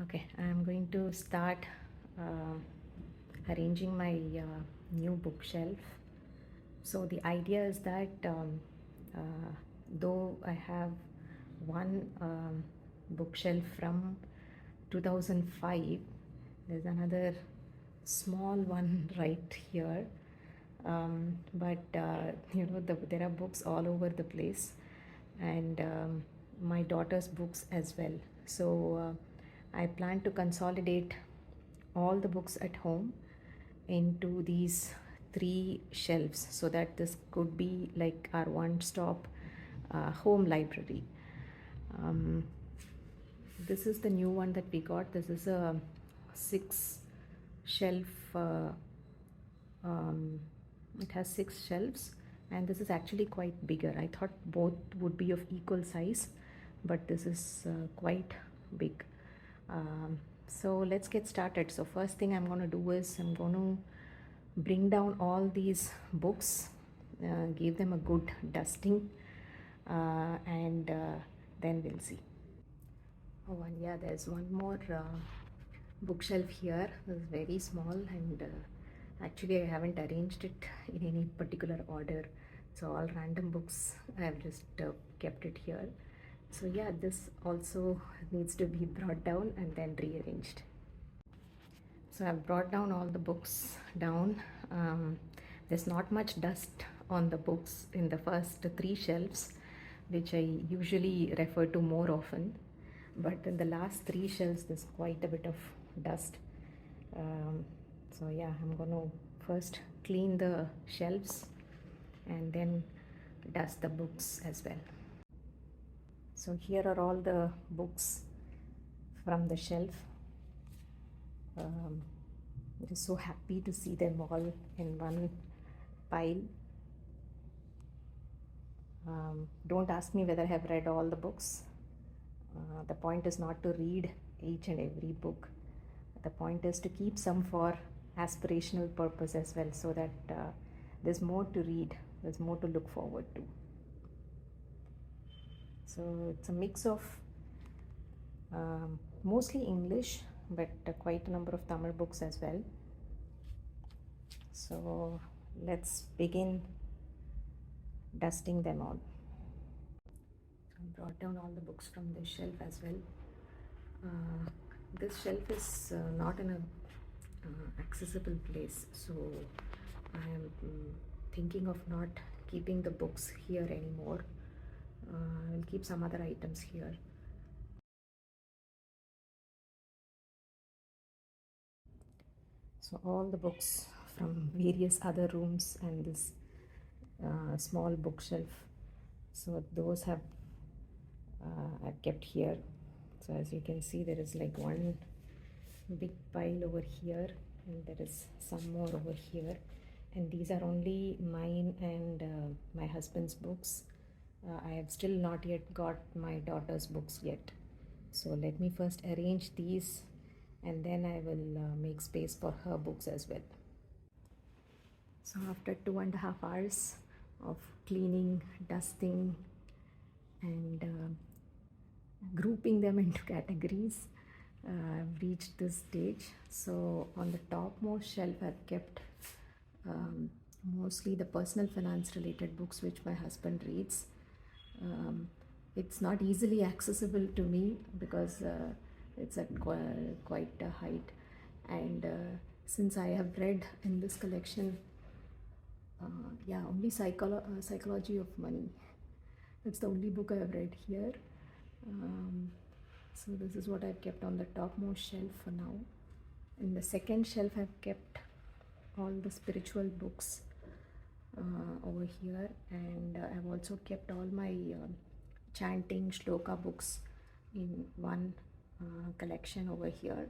Okay, I'm going to start uh, arranging my new bookshelf. So the idea is that though I have one bookshelf from 2005, there's another small one right here. But there are books all over the place, and my daughter's books as well. So I plan to consolidate all the books at home into these three shelves so that this could be like our one-stop home library. Um, this is the new one that we got. This is a six shelf. Um, it has six shelves, and this is actually quite bigger. I thought both would be of equal size, but this is quite big. Um, so let's get started. So first thing I'm going to do is I'm going to bring down all these books, give them a good dusting, and then we'll see. Oh, and yeah, there's one more bookshelf here. It's very small, and actually I haven't arranged it in any particular order. So all random books I have just kept it here. So yeah, this also needs to be brought down and then rearranged. So I've brought down all the books down. There's not much dust on the books in the first three shelves, which I usually refer to more often. But in the last three shelves, there's quite a bit of dust. So yeah, I'm going to first clean the shelves and then dust the books as well. So here are all the books from the shelf. I'm just so happy to see them all in one pile. Don't ask me whether I have read all the books. The point is not to read each and every book. The point is to keep some for aspirational purpose as well, so that there's more to read, there's more to look forward to. So it's a mix of mostly English, but quite a number of Tamil books as well. So let's begin dusting them all. I brought down all the books from this shelf as well. This shelf is not in a accessible place, so I am thinking of not keeping the books here anymore. I will keep some other items here. So all the books from various other rooms and this small bookshelf, so those have I've kept here. So as you can see, there is like one big pile over here, and there is some more over here, and these are only mine and my husband's books. I have still not yet got my daughter's books yet. So let me first arrange these, and then I will make space for her books as well. So after 2.5 hours of cleaning, dusting, and grouping them into categories, I've reached this stage. So on the topmost shelf I've kept mostly the personal finance related books which my husband reads. It's not easily accessible to me because it's at quite a height, and since I have read in this collection yeah, only Psychology of Money. It's the only book I have read here. So this is what I've kept on the topmost shelf for now. In the second shelf I've kept all the spiritual books over here, and I've also kept all my chanting shloka books in one collection over here.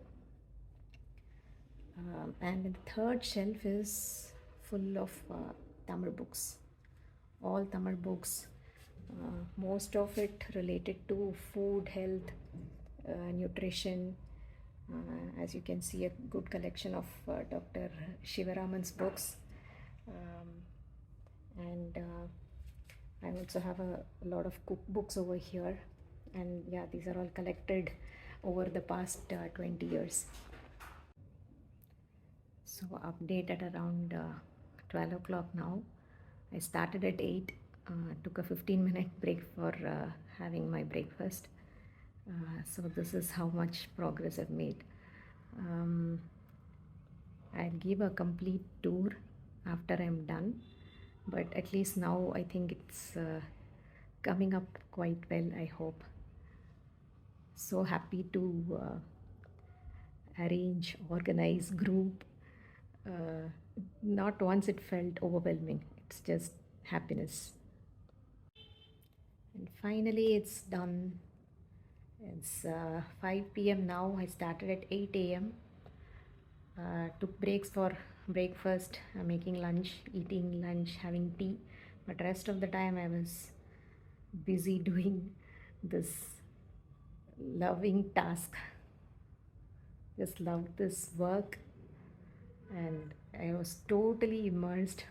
And the third shelf is full of Tamil books, all Tamil books, most of it related to food, health, nutrition. As you can see, a good collection of Dr. Shivaraman's books. And I also have a lot of cookbooks over here, and yeah, these are all collected over the past 20 years. So update at around 12 o'clock now. I started at 8, took a 15-minute break for having my breakfast. So this is how much progress I've made. Um, I'll give a complete tour after I'm done, but at least now I think it's coming up quite well, I hope. So happy to arrange, organize, group. Uh, Not once it felt overwhelming, it's just happiness. And finally, it's done. It's 5 p.m. now. I started at 8 a.m. Took breaks for breakfast, making lunch, eating lunch, having tea. But rest of the time I was busy doing this loving task. Just loved this work, and I was totally immersed